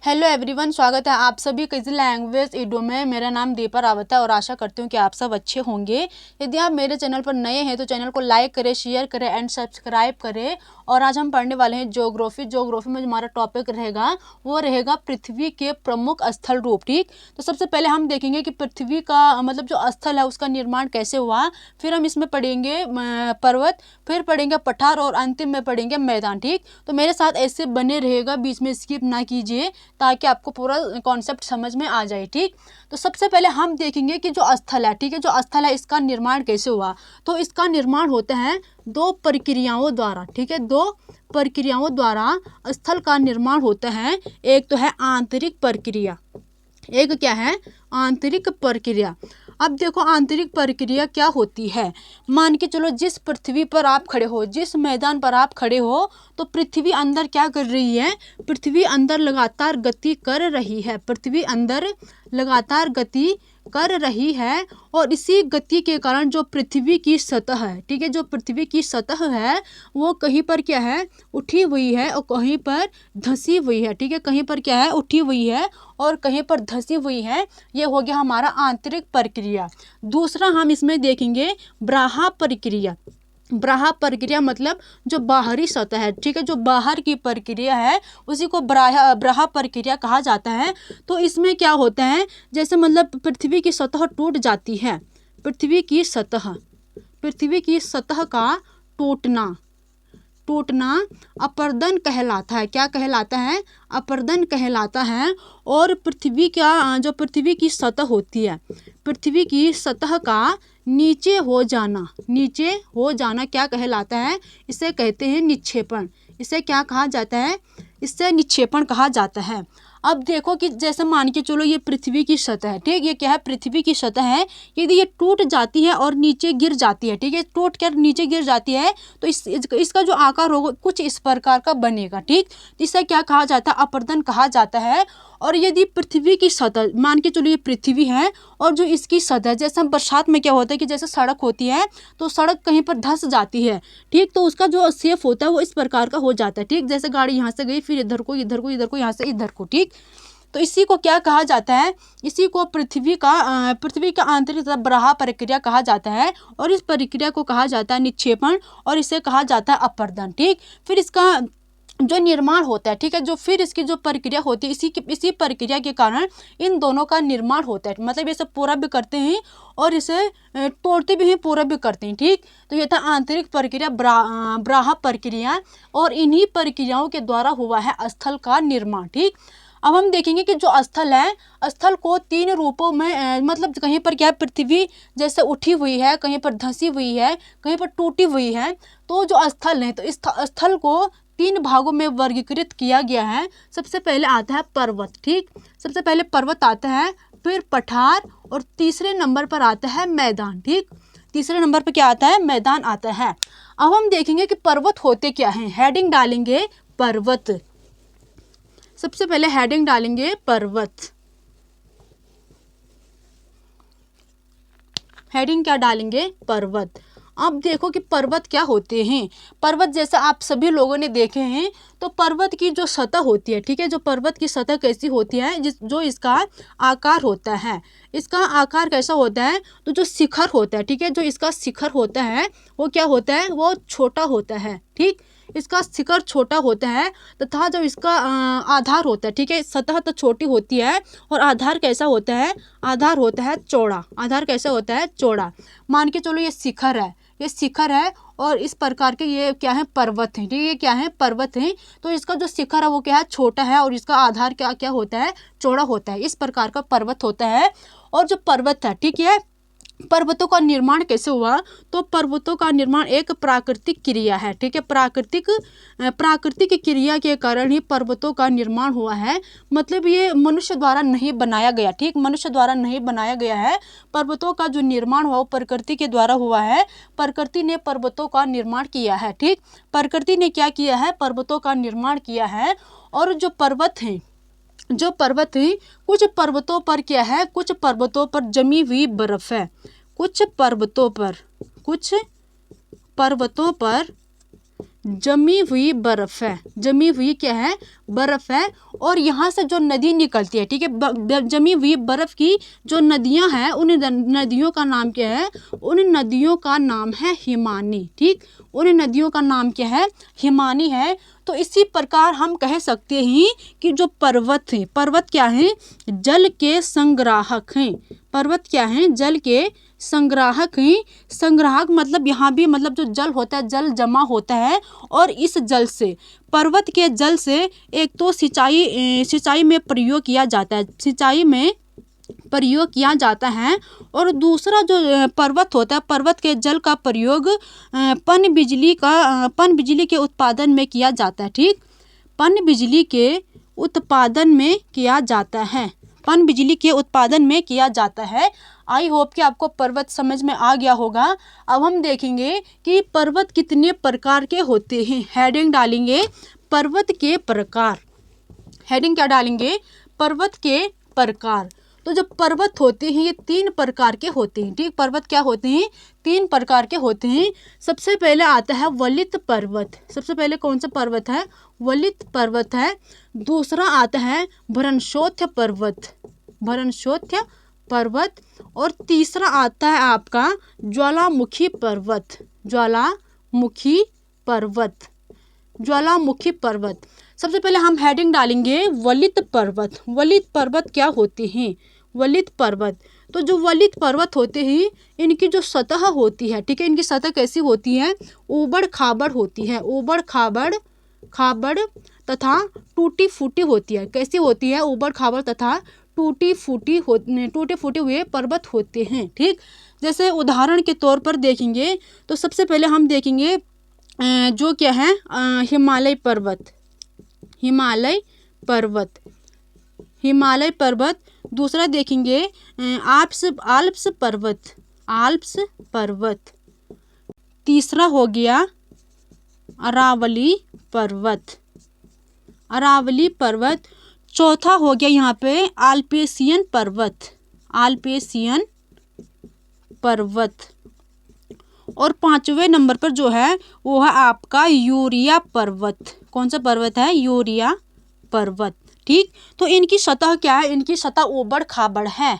Hello everyone, स्वागत है आप सभी किसी लैंग्वेज ईडो में। मेरा नाम दीपा रावत है और आशा करती हूँ कि आप सब अच्छे होंगे। यदि आप मेरे चैनल पर नए हैं तो चैनल को लाइक करें, शेयर करें एंड सब्सक्राइब करें। और आज हम पढ़ने वाले हैं ज्योग्राफी में हमारा टॉपिक रहेगा वो रहेगा पृथ्वी के प्रमुख स्थल रूप। ठीक, तो सबसे पहले हम देखेंगे कि पृथ्वी का मतलब जो स्थल है उसका निर्माण कैसे हुआ। फिर हम इसमें पढ़ेंगे पर्वत, फिर पढ़ेंगे पठार और अंतिम में पढ़ेंगे मैदान। ठीक, तो मेरे साथ ऐसे बने रहेगा, बीच में स्किप ना कीजिए ताकि आपको पूरा कॉन्सेप्ट समझ में आ जाए। ठीक, तो सबसे पहले हम देखेंगे कि जो स्थल है, ठीक है, जो स्थल है इसका निर्माण कैसे हुआ। तो इसका निर्माण होता है दो प्रक्रियाओं द्वारा। ठीक है, दो प्रक्रियाओं द्वारा स्थल का निर्माण होता है। एक तो है आंतरिक प्रक्रिया, एक क्या है आंतरिक प्रक्रिया। अब देखो आंतरिक प्रक्रिया क्या होती है। मान के चलो जिस पृथ्वी पर आप खड़े हो, जिस मैदान पर आप खड़े हो, तो पृथ्वी अंदर क्या कर रही है, पृथ्वी अंदर लगातार गति कर रही है, पृथ्वी अंदर लगातार गति कर रही है। और इसी गति के कारण जो पृथ्वी की सतह है, ठीक है, जो पृथ्वी की सतह है वो कहीं पर क्या है उठी हुई है और कहीं पर धंसी हुई है। ठीक है, कहीं पर क्या है उठी हुई है और कहीं पर धंसी हुई है। ये हो गया हमारा आंतरिक प्रक्रिया। दूसरा हम इसमें देखेंगे ब्राहा प्रक्रिया। ब्राहा प्रक्रिया मतलब जो बाहरी सतह है, ठीक है, जो बाहर की प्रक्रिया है उसी को ब्राहा प्रक्रिया कहा जाता है। तो इसमें क्या होता है, जैसे मतलब पृथ्वी की सतह टूट जाती है, पृथ्वी की सतह का टूटना अपरदन कहलाता है। क्या कहलाता है, अपरदन कहलाता है। और पृथ्वी जो पृथ्वी की सतह होती है, पृथ्वी की सतह का नीचे हो जाना क्या कहलाता है, इसे कहते हैं निक्षेपण। इसे क्या कहा जाता है, इससे निक्षेपण कहा जाता है। अब देखो कि जैसे मान के चलो ये पृथ्वी की सतह है, ठीक, ये क्या है पृथ्वी की सतह है। यदि ये टूट जाती है और नीचे गिर जाती है, ठीक है, टूट कर नीचे गिर जाती है तो इसका जो आकार होगा कुछ इस प्रकार का बनेगा। ठीक, तो इसे क्या कहा जाता है, अपरदन कहा जाता है। और यदि पृथ्वी की सतह मान के चलो ये पृथ्वी है और जो इसकी सतह, जैसे हम बरसात में क्या होता है कि जैसे सड़क होती है तो सड़क कहीं पर धंस जाती है, ठीक, तो उसका जो शेप होता है वो इस प्रकार का हो जाता है। ठीक, जैसे गाड़ी यहाँ से गई फिर इधर को इधर को इधर को यहाँ से इधर को। ठीक, तो इसी को क्या कहा जाता है, इसी को पृथ्वी का आंतरिक ब्राहा प्रक्रिया कहा जाता है। और इस प्रक्रिया को कहा जाता है निक्षेपण और इसे कहा जाता है अपरदन। ठीक, फिर इसका जो निर्माण होता है, ठीक है, जो फिर इसकी जो प्रक्रिया होती है इसी प्रक्रिया के कारण इन दोनों का निर्माण होता है। मतलब ये सब पूरा भी करते हैं और इसे तोड़ते भी हैं, पूरा भी करते हैं। ठीक, तो ये था आंतरिक प्रक्रिया ब्राहा प्रक्रिया और इन्हीं प्रक्रियाओं के द्वारा हुआ है स्थल का निर्माण। ठीक, अब हम देखेंगे कि जो स्थल है, स्थल को तीन रूपों में मतलब कहीं पर क्या है पृथ्वी जैसे उठी हुई है, कहीं पर धंसी हुई है, कहीं पर टूटी हुई है। तो जो स्थल है तो इस स्थल को तीन भागों में वर्गीकृत किया गया है। सबसे पहले आता है पर्वत। ठीक, सबसे पहले पर्वत आता है, फिर पठार और तीसरे नंबर पर आता है मैदान। ठीक, तीसरे नंबर पर क्या आता है, मैदान आता है। अब हम देखेंगे कि पर्वत होते क्या हैं। हेडिंग डालेंगे पर्वत, सबसे पहले हेडिंग डालेंगे पर्वत। हेडिंग क्या डालेंगे, पर्वत। अब देखो कि पर्वत क्या होते हैं। पर्वत जैसे आप सभी लोगों ने देखे हैं तो पर्वत की जो सतह होती है, ठीक है, जो पर्वत की सतह कैसी होती है, जो इसका आकार होता है, इसका आकार कैसा होता है, तो जो शिखर होता है, ठीक है, जो इसका शिखर होता है वो क्या होता है, वो छोटा होता है। ठीक, इसका शिखर छोटा होता है तथा जो इसका आधार होता है, ठीक है, सतह तो छोटी होती है और आधार कैसा होता है, आधार होता है चौड़ा। आधार कैसा होता है, चौड़ा। मान के चलो ये शिखर है, ये शिखर है और इस प्रकार के ये क्या है, पर्वत हैं। ठीक है, ये क्या है, पर्वत हैं। तो इसका जो शिखर है वो क्या है, छोटा है और इसका आधार क्या क्या होता है, चौड़ा होता है। इस प्रकार का पर्वत होता है। और जो पर्वत है, ठीक है, पर्वतों का निर्माण कैसे हुआ, तो पर्वतों का निर्माण एक प्राकृतिक क्रिया है। ठीक है, प्राकृतिक क्रिया के कारण ही पर्वतों का निर्माण हुआ है। मतलब ये मनुष्य द्वारा नहीं बनाया गया। ठीक, मनुष्य द्वारा नहीं बनाया गया है। पर्वतों का जो निर्माण हुआ वो प्रकृति के द्वारा हुआ है। प्रकृति ने पर्वतों का निर्माण किया है। ठीक, प्रकृति ने क्या किया है, पर्वतों का निर्माण किया है। और जो पर्वत हैं, जो पर्वत है, कुछ पर्वतों पर क्या है, कुछ पर्वतों पर जमी हुई बर्फ है, कुछ पर्वतों पर जमी हुई बर्फ है, जमी हुई क्या है, बर्फ है। और यहाँ से जो नदी निकलती है, ठीक है, जमी हुई बर्फ की जो नदियाँ हैं उन नदियों का नाम क्या है, उन नदियों का नाम है हिमानी। ठीक, उन नदियों का नाम क्या है, हिमानी है। तो इसी प्रकार हम कह सकते हैं कि जो पर्वत हैं, पर्वत क्या हैं, जल के संग्राहक हैं। पर्वत क्या हैं, जल के संग्राहक हैं। संग्राहक मतलब यहाँ भी मतलब जो जल होता है, जल जमा होता है और इस जल से, पर्वत के जल से एक तो सिंचाई में प्रयोग किया जाता है, सिंचाई में प्रयोग किया जाता है। और दूसरा जो पर्वत होता है, पर्वत के जल का प्रयोग पन बिजली के उत्पादन में किया जाता है। ठीक, पन बिजली के उत्पादन में किया जाता है, पन बिजली के उत्पादन में किया जाता है। आई होप कि आपको पर्वत समझ में आ गया होगा। अब हम देखेंगे कि पर्वत कितने प्रकार के होते हैं। हेडिंग डालेंगे पर्वत के प्रकार, हेडिंग क्या डालेंगे, पर्वत के प्रकार। तो जो पर्वत होते हैं ये 3 प्रकार के होते हैं। ठीक, पर्वत क्या होते हैं, 3 प्रकार के होते हैं। सबसे पहले आता है वलित पर्वत। सबसे पहले कौन सा पर्वत है, वलित पर्वत है। दूसरा आता है भ्रंशोत्थ पर्वत, भ्रंशोत्थ पर्वत। और तीसरा आता है आपका ज्वालामुखी पर्वत, ज्वालामुखी पर्वत, ज्वालामुखी पर्वत। सबसे पहले हम हेडिंग डालेंगे वलित पर्वत। वलित पर्वत क्या होते हैं, वलित पर्वत। तो जो वलित पर्वत होते हैं इनकी जो सतह होती है, ठीक है, इनकी सतह कैसी होती है, ऊबड़ खाबड़ होती है, ऊबड़ खाबड़ तथा टूटी फूटी होती है। कैसी होती है, ऊबड़ खाबड़ तथा टूटी फूटी हुए पर्वत होते हैं। ठीक, जैसे उदाहरण के तौर पर देखेंगे तो सबसे पहले हम देखेंगे जो क्या है हिमालय पर्वत, हिमालय पर्वत, हिमालय पर्वत। दूसरा देखेंगे आल्प्स पर्वत, आल्प्स पर्वत। तीसरा हो गया अरावली पर्वत, अरावली पर्वत। चौथा हो गया यहाँ पे आल्पेशियन पर्वत, आल्पेशियन पर्वत। और 5वें नंबर पर जो है वो है आपका यूरिया पर्वत। कौन सा पर्वत है, यूरिया पर्वत। ठीक, तो इनकी सतह क्या है, इनकी सतह ऊबड़ खाबड़ है।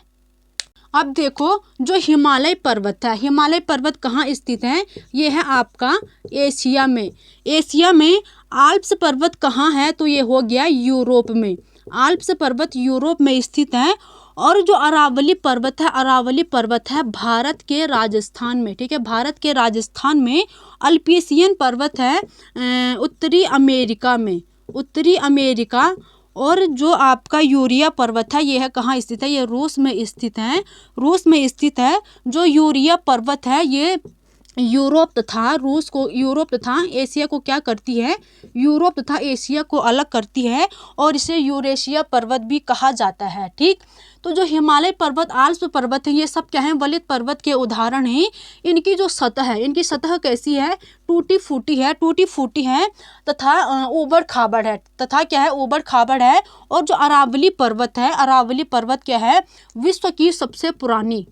अब देखो जो हिमालय पर्वत है, हिमालय पर्वत कहाँ स्थित है, ये है आपका एशिया में। एशिया में आल्प्स पर्वत कहाँ है, तो ये हो गया यूरोप में, आल्प्स पर्वत यूरोप में स्थित है। और जो अरावली पर्वत है, अरावली पर्वत है भारत के राजस्थान में। ठीक है, भारत के राजस्थान में। अल्पेशियन पर्वत है उत्तरी अमेरिका में, उत्तरी अमेरिका। और जो आपका यूरिया पर्वत है ये है कहाँ स्थित है, ये रूस में स्थित है, रूस में स्थित है। जो यूरिया पर्वत है ये यूरोप तथा रूस को, यूरोप तथा एशिया को क्या करती है, यूरोप तथा एशिया को अलग करती है और इसे यूरेशिया पर्वत भी कहा जाता है। ठीक, तो जो हिमालय पर्वत, आल्प्स पर्वत है, ये सब क्या है, वलित पर्वत के उदाहरण हैं। इनकी जो सतह है, इनकी सतह कैसी है, टूटी फूटी है, टूटी फूटी है तथा ऊबड़ खाबड़ है, तथा क्या है, ऊबड़ खाबड़ है। और जो अरावली पर्वत है, अरावली पर्वत क्या है, विश्व की सबसे पुरानी,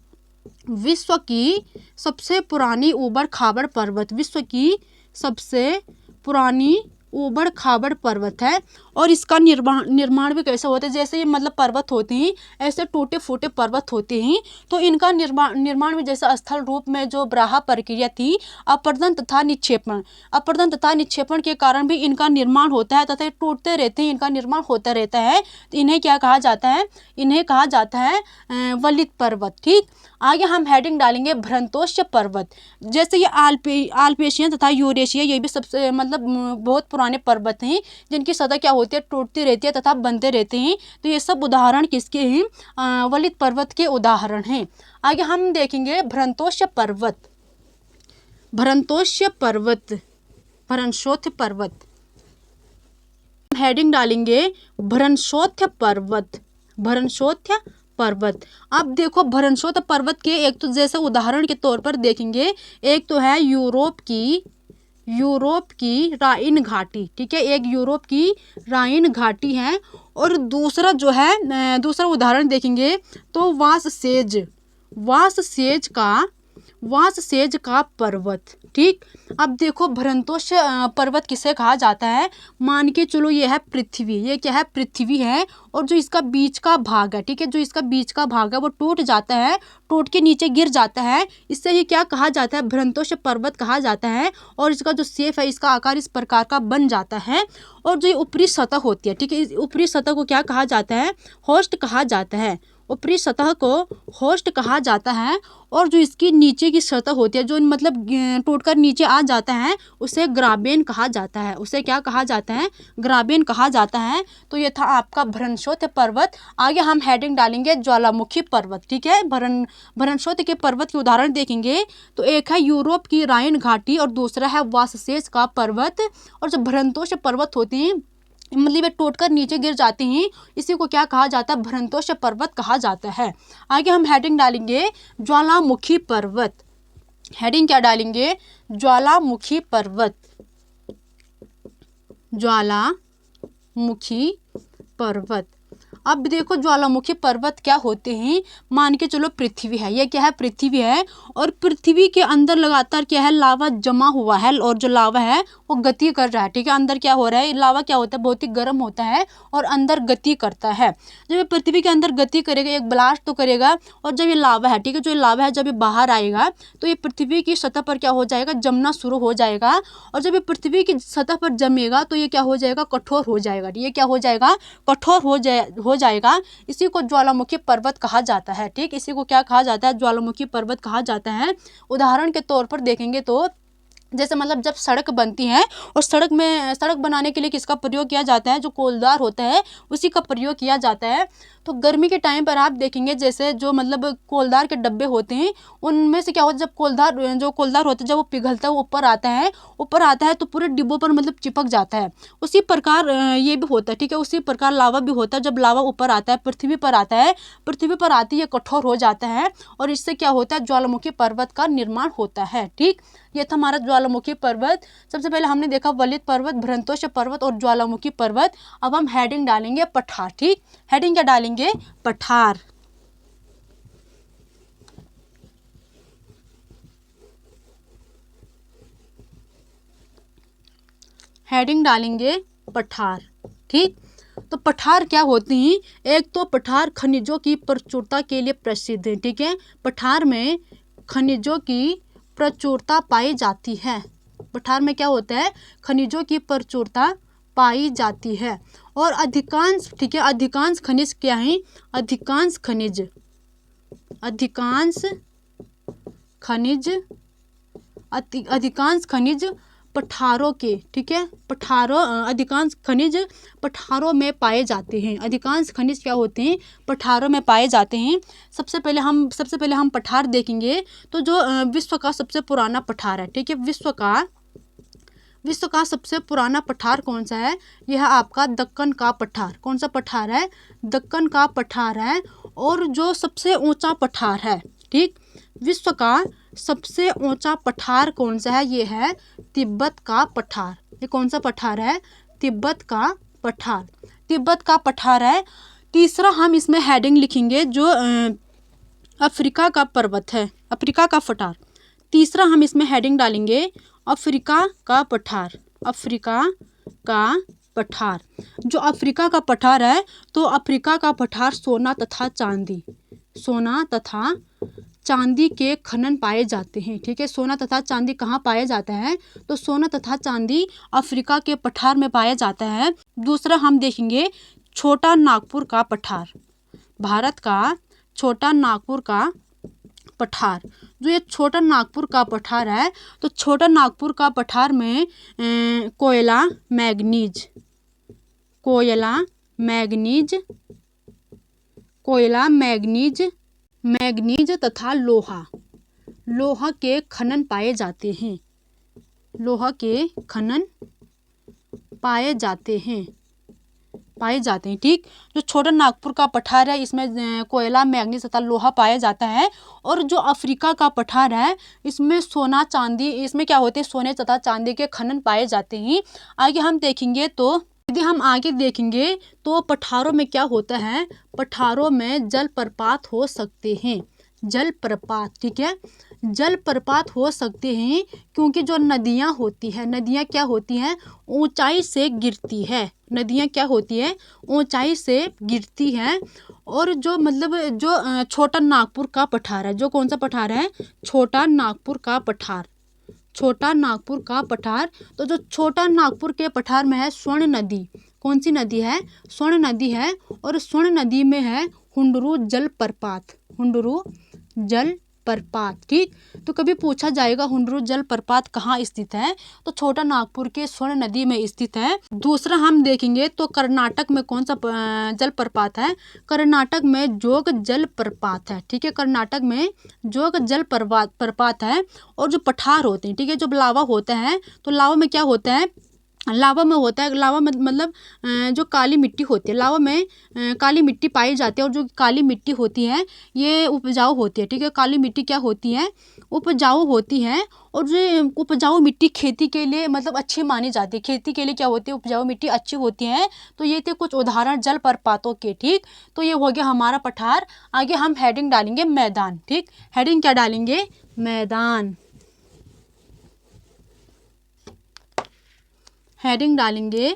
विश्व की सबसे पुरानी ऊबड़ खाबड़ पर्वत, विश्व की सबसे पुरानी ऊबड़ खाबड़ पर्वत है। और इसका निर्माण भी कैसा होता है, जैसे ये मतलब पर्वत होते हैं ऐसे टूटे फूटे पर्वत होते हैं। तो इनका निर्माण में जैसे स्थल रूप में जो ब्राहा प्रक्रिया थी, अपरदन तथा निक्षेपण, अपरदन तथा निक्षेपण के कारण भी इनका निर्माण होता है तथा टूटते रहते हैं, इनका निर्माण होता रहता है। तो इन्हें क्या कहा जाता है, इन्हें कहा जाता है वलित पर्वत। ठीक, आगे हम हेडिंग डालेंगे भ्रंतोष्य पर्वत। जैसे ये आल्पेशियन तथा यूरेशिया, ये भी सबसे मतलब बहुत पुराने पर्वत हैं जिनकी सतह क्या होती है, टूटती रहती है तथा बनते रहते हैं। तो ये सब उदाहरण किसके हैं, वलित पर्वत के उदाहरण हैं। आगे हम देखेंगे भ्रंतोष्य पर्वत, भ्रंतोष्य पर्वत, भ्रंशोत्थ पर्वत। हेडिंग डालेंगे भ्रंशोत्थ पर्वत, भ्रंशोत्थ पर्वत। अब देखो भ्रंशोत्थ पर्वत के एक तो जैसे उदाहरण के तौर पर देखेंगे, एक तो है यूरोप की राइन घाटी। ठीक है, एक यूरोप की राइन घाटी है। और दूसरा जो है दूसरा उदाहरण देखेंगे तो वांस सेज का पर्वत, ठीक। अब देखो भ्रंतोष पर्वत किसे कहा जाता है, मान के चलो ये है पृथ्वी, ये क्या है पृथ्वी है, और जो इसका बीच का भाग है, ठीक है, जो इसका बीच का भाग है वो टूट जाता है, टूट के नीचे गिर जाता है, इससे ही क्या कहा जाता है, भ्रंतोष पर्वत कहा जाता है। और इसका जो शेप है, इसका आकार इस प्रकार का बन जाता है। और जो ये ऊपरी सतह होती है, ठीक है, इस ऊपरी सतह को क्या कहा जाता है, होस्ट कहा जाता है। ऊपरी सतह को होस्ट कहा जाता है। और जो इसकी नीचे की सतह होती है, जो मतलब टूटकर नीचे आ जाता है, उसे ग्राबेन कहा जाता है। उसे क्या कहा जाता है, ग्राबेन कहा जाता है। तो ये था आपका भ्रंशोथ पर्वत। आगे हम हेडिंग डालेंगे ज्वालामुखी पर्वत, ठीक है। भ्रंशोथ के पर्वत के उदाहरण देखेंगे तो एक है यूरोप की राइन घाटी और दूसरा है वाससेस का पर्वत। और जो भ्रंतोष पर्वत होती हैं, मतलब ये टूटकर नीचे गिर जाते हैं, इसी को क्या कहा जाता है, भ्रंतोष पर्वत कहा जाता है। आगे हम हेडिंग डालेंगे ज्वालामुखी पर्वत। हेडिंग क्या डालेंगे, ज्वालामुखी पर्वत, ज्वालामुखी पर्वत। अब देखो ज्वालामुखी पर्वत क्या होते हैं, मान के चलो पृथ्वी है, ये क्या है पृथ्वी है, और पृथ्वी के अंदर लगातार क्या है, लावा जमा हुआ है, और जो लावा है वो गति कर रहा है, ठीक है। अंदर क्या हो रहा है, लावा क्या होता है, बहुत ही गर्म होता है और अंदर गति करता है। जब ये पृथ्वी के अंदर गति करेगा, एक ब्लास्ट तो करेगा, और जब ये लावा है, ठीक है, जो ये लावा है जब ये बाहर आएगा तो ये पृथ्वी की सतह पर क्या हो जाएगा, जमना शुरू हो जाएगा। और जब ये पृथ्वी की सतह पर जमेगा तो ये क्या हो जाएगा, कठोर हो जाएगा, ये क्या हो जाएगा, कठोर हो जाएगा। इसी को ज्वालामुखी पर्वत कहा जाता है, ठीक। इसी को क्या कहा जाता है, ज्वालामुखी पर्वत कहा जाता है। उदाहरण के तौर पर देखेंगे तो जैसे मतलब जब सड़क बनती है और सड़क बनाने के लिए किसका प्रयोग किया जाता है, जो कोलदार होता है उसी का प्रयोग किया जाता है। तो गर्मी के टाइम पर आप देखेंगे जैसे जो मतलब कोलदार के डब्बे होते हैं, उनमें से क्या होता है, जब कोलदार होता है जब वो पिघलता है, वो ऊपर आता है तो पूरे डिब्बों पर मतलब चिपक जाता है। उसी प्रकार ये भी होता है, ठीक है। उसी प्रकार लावा भी होता है, जब लावा ऊपर आता है, पृथ्वी पर आता है, पृथ्वी पर आती है कठोर हो जाता है, और इससे क्या होता है, ज्वालामुखी पर्वत का निर्माण होता है, ठीक। ये था हमारा ज्वालामुखी पर्वत। सबसे पहले हमने देखा वलित पर्वत, भ्रंतोष पर्वत और ज्वालामुखी पर्वत। अब हम हेडिंग डालेंगे पठार, ठीक। हेडिंग क्या डालेंगे, पठार। हेडिंग डालेंगे पठार, ठीक। तो पठार क्या होती हैं, एक तो पठार खनिजों की प्रचुरता के लिए प्रसिद्ध है, ठीक है। पठार में खनिजों की प्रचुरता पाई जाती है। पठार में क्या होता है, खनिजों की प्रचुरता पाई जाती है। और अधिकांश, ठीक है, अधिकांश खनिज क्या हैं, अधिकांश खनिज पठारों के, ठीक है, अधिकांश खनिज पठारों में पाए जाते हैं। अधिकांश खनिज क्या होते हैं, पठारों में पाए जाते हैं। सबसे पहले हम पठार देखेंगे तो जो विश्व का सबसे पुराना पठार है, ठीक है, विश्व का सबसे पुराना पठार कौन सा है, यह आपका दक्कन का पठार। कौन सा पठार है, दक्कन का पठार है। और जो सबसे ऊंचा पठार है, ठीक, विश्व का सबसे ऊंचा पठार कौन सा है, ये है तिब्बत का पठार। ये कौन सा पठार है, तिब्बत का पठार है। तीसरा हम इसमें हेडिंग लिखेंगे जो अफ्रीका का पर्वत है, अफ्रीका का पठार। तीसरा हम इसमें हेडिंग डालेंगे अफ्रीका का पठार। जो अफ्रीका का पठार है, तो अफ्रीका का पठार सोना तथा चांदी के खनन पाए जाते हैं, ठीक है। सोना तथा चांदी कहाँ पाया जाता है, तो सोना तथा चांदी अफ्रीका के पठार में पाया जाता है। दूसरा हम देखेंगे छोटा नागपुर का पठार, भारत का छोटा नागपुर का पठार। जो ये छोटा नागपुर का पठार है, तो छोटा नागपुर का पठार में कोयला, मैग्नीज तथा लोहा के खनन पाए जाते हैं, ठीक। जो छोटा नागपुर का पठार है, इसमें कोयला, मैग्नीज तथा लोहा पाया जाता है। और जो अफ्रीका का पठार है, इसमें सोना चांदी, इसमें क्या होते हैं, सोने तथा चांदी के खनन पाए जाते हैं। आगे हम देखेंगे तो यदि हम आगे देखेंगे तो पठारों में क्या होता है, पठारों में जलप्रपात हो सकते हैं, ठीक है। जलप्रपात हो सकते हैं क्योंकि जो नदियाँ होती है, नदियाँ क्या होती हैं, ऊंचाई से गिरती है। नदियाँ क्या होती है, ऊंचाई से गिरती हैं। और जो मतलब जो छोटा नागपुर का पठार है, जो कौन सा पठार है, छोटा नागपुर का पठार, छोटा नागपुर का पठार। तो जो छोटा नागपुर के पठार में है स्वर्ण नदी, कौन सी नदी है, स्वर्ण नदी है। और स्वर्ण नदी में है हुंडरू जलप्रपात, हुंडरू जलप्रपात। ठीक, तो कभी पूछा जाएगा हुंडरू जलप्रपात कहाँ स्थित है, तो छोटा नागपुर के स्वर्ण नदी में स्थित है। दूसरा हम देखेंगे तो कर्नाटक में कौन सा जलप्रपात है, कर्नाटक में जोग जलप्रपात है। ठीक है, कर्नाटक में जोग जलप्रपात है। और जो पठार होते हैं, ठीक है, जो लावा होता है, तो लावा में क्या होता है, लावा में होता है, लावा में मतलब जो काली मिट्टी होती है, लावा में काली मिट्टी पाई जाती है। और जो काली मिट्टी होती है ये उपजाऊ होती है। ठीक है, काली मिट्टी क्या होती है, उपजाऊ होती है। और जो उपजाऊ मिट्टी खेती के लिए मतलब अच्छी मानी जाती है, खेती के लिए क्या होती है, उपजाऊ मिट्टी अच्छी होती है। तो ये थे कुछ उदाहरण जलप्रपातों के। ठीक, तो ये हो गया हमारा पठार। आगे हम हेडिंग डालेंगे मैदान। ठीक, हेडिंग क्या डालेंगे, मैदान, हेडिंग डालेंगे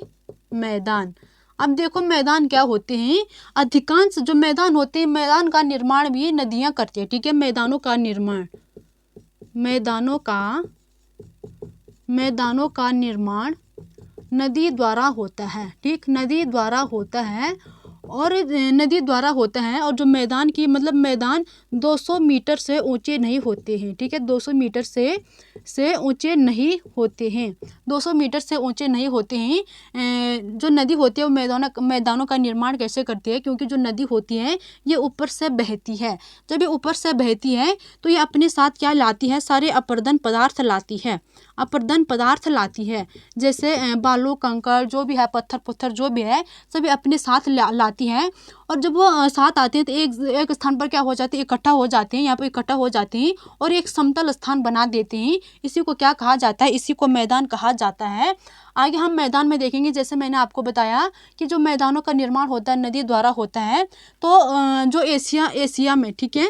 मैदान। अब देखो मैदान क्या होते हैं, अधिकांश जो मैदान होते हैं, मैदान का निर्माण भी नदियां करती है। ठीक है, मैदानों का निर्माण, मैदानों का निर्माण नदी द्वारा होता है। ठीक, नदी द्वारा होता है, और नदी द्वारा होता है। और जो मैदान की मतलब मैदान 200 मीटर से ऊंचे नहीं होते हैं। ठीक है, 200 मीटर से ऊंचे नहीं होते हैं, 200 मीटर से ऊंचे नहीं होते हैं। जो नदी होती है वो मैदानों का निर्माण कैसे करती है, क्योंकि जो नदी होती है ये ऊपर से बहती है। जब ये ऊपर से बहती है तो ये अपने साथ क्या लाती है, सारे अपरदन पदार्थ लाती है, अपरदन पदार्थ लाती है। जैसे बालू कंकड़ जो भी है, पत्थर पुत्थर जो भी है, सभी अपने साथ लाती है। और जब वो साथ आते हैं तो एक स्थान पर क्या हो जाते हैं, इकट्ठा हो जाते हैं, यहाँ पर इकट्ठा हो जाते हैं और एक समतल स्थान बना देते हैं। इसी को क्या कहा जाता है, इसी को मैदान कहा जाता है। आगे हम मैदान में देखेंगे, जैसे मैंने आपको बताया कि जो मैदानों का निर्माण होता है नदी द्वारा होता है। तो जो एशिया में, ठीक है,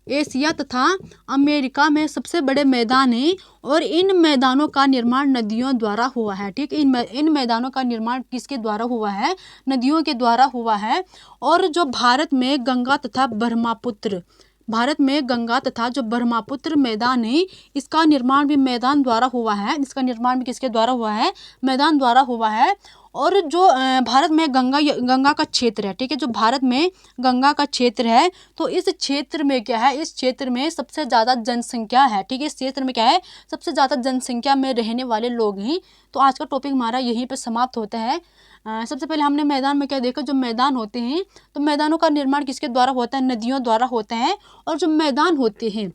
एशिया तथा अमेरिका में सबसे बड़े मैदान हैं। और इन मैदानों का निर्माण नदियों द्वारा हुआ है। ठीक, इन मैदानों का निर्माण किसके द्वारा हुआ है, नदियों के द्वारा हुआ है। और जो भारत में गंगा तथा जो ब्रह्मपुत्र मैदान है, इसका निर्माण भी मैदान द्वारा हुआ है। इसका निर्माण भी किसके द्वारा हुआ है, मैदान द्वारा हुआ है। और जो भारत में गंगा का क्षेत्र है, ठीक है, जो भारत में गंगा का क्षेत्र है, तो इस क्षेत्र में क्या है, इस क्षेत्र में सबसे ज़्यादा जनसंख्या है। ठीक है, इस क्षेत्र में क्या है, सबसे ज़्यादा जनसंख्या में रहने वाले लोग हैं। तो आज का टॉपिक हमारा यहीं पर समाप्त होता है। सबसे पहले हमने मैदान में क्या देखा, जो मैदान होते हैं तो मैदानों का निर्माण किसके द्वारा होता है, नदियों द्वारा होता है। और जो मैदान होते हैं,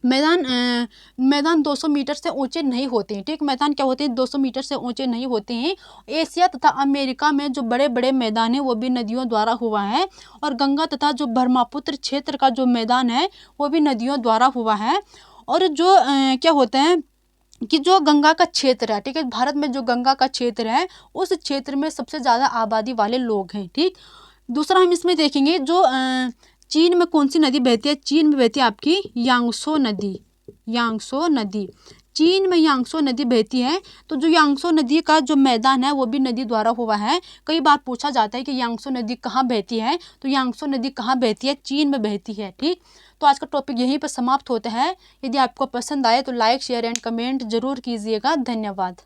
मैदान 200 मीटर से ऊंचे नहीं होते हैं। ठीक, मैदान क्या होते हैं, 200 मीटर से ऊंचे नहीं होते हैं। एशिया तथा अमेरिका में जो बड़े बड़े मैदान हैं वो भी नदियों द्वारा हुआ है। और गंगा तथा जो ब्रह्मपुत्र क्षेत्र का जो मैदान है वो भी नदियों द्वारा हुआ है। और जो क्या होता है कि जो गंगा का क्षेत्र है, ठीक है, भारत में जो गंगा का क्षेत्र है उस क्षेत्र में सबसे ज़्यादा आबादी वाले लोग हैं। ठीक, दूसरा हम इसमें देखेंगे जो चीन में कौन सी नदी बहती है, चीन में बहती है आपकी यांगसो नदी, चीन में यांगसो नदी बहती है। तो जो यांगसो नदी का जो मैदान है वो भी नदी द्वारा हुआ है। कई बार पूछा जाता है कि यांगसो नदी कहाँ बहती है, तो यांगसो नदी कहाँ बहती है, चीन में बहती है। ठीक, तो आज का टॉपिक यहीं पर समाप्त होता है। यदि आपको पसंद आए तो लाइक शेयर एंड कमेंट जरूर कीजिएगा। धन्यवाद।